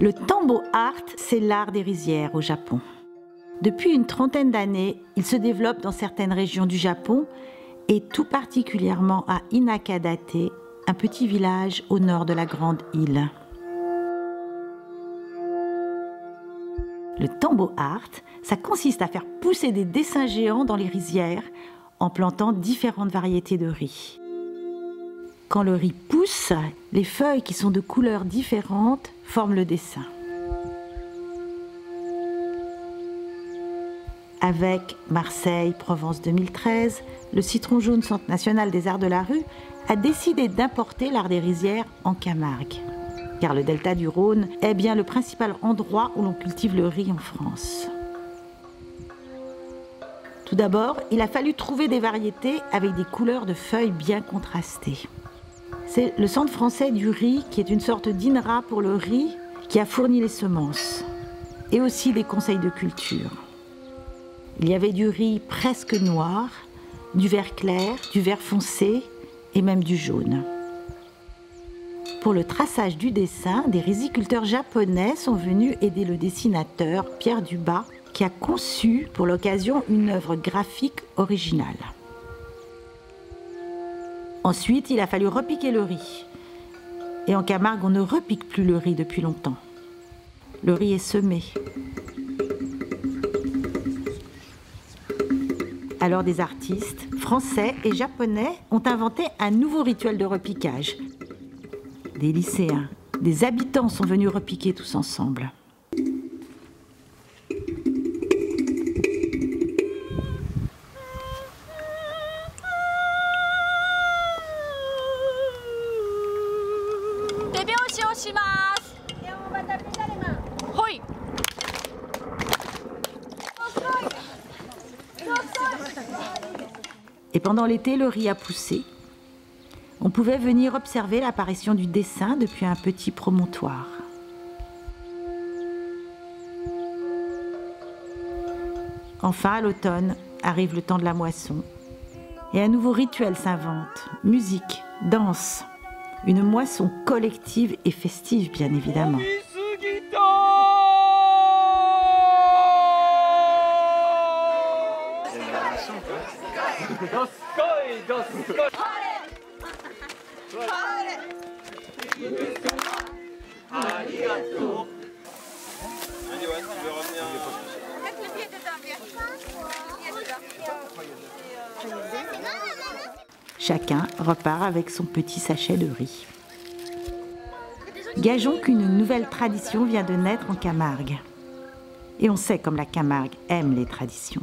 Le tambo art, c'est l'art des rizières au Japon. Depuis une trentaine d'années, il se développe dans certaines régions du Japon et tout particulièrement à Inakadate, un petit village au nord de la grande île. Le tambo art, ça consiste à faire pousser des dessins géants dans les rizières en plantant différentes variétés de riz. Quand le riz pousse, les feuilles qui sont de couleurs différentes forment le dessin. Avec Marseille Provence 2013, le Citron jaune Centre national des arts de la rue a décidé d'importer l'art des rizières en Camargue. Car le delta du Rhône est bien le principal endroit où l'on cultive le riz en France. Tout d'abord, il a fallu trouver des variétés avec des couleurs de feuilles bien contrastées. C'est le Centre français du riz, qui est une sorte d'INRA pour le riz, qui a fourni les semences et aussi des conseils de culture. Il y avait du riz presque noir, du vert clair, du vert foncé et même du jaune. Pour le traçage du dessin, des riziculteurs japonais sont venus aider le dessinateur Pierre Dubas, qui a conçu pour l'occasion une œuvre graphique originale. Ensuite, il a fallu repiquer le riz. Et en Camargue, on ne repique plus le riz depuis longtemps. Le riz est semé. Alors des artistes français et japonais ont inventé un nouveau rituel de repiquage. Des lycéens, des habitants sont venus repiquer tous ensemble. Et pendant l'été, le riz a poussé. On pouvait venir observer l'apparition du dessin depuis un petit promontoire. Enfin, à l'automne, arrive le temps de la moisson. Et un nouveau rituel s'invente. Musique, danse. Une moisson collective et festive, bien évidemment. Chacun repart avec son petit sachet de riz. Gageons qu'une nouvelle tradition vient de naître en Camargue. Et on sait comme la Camargue aime les traditions.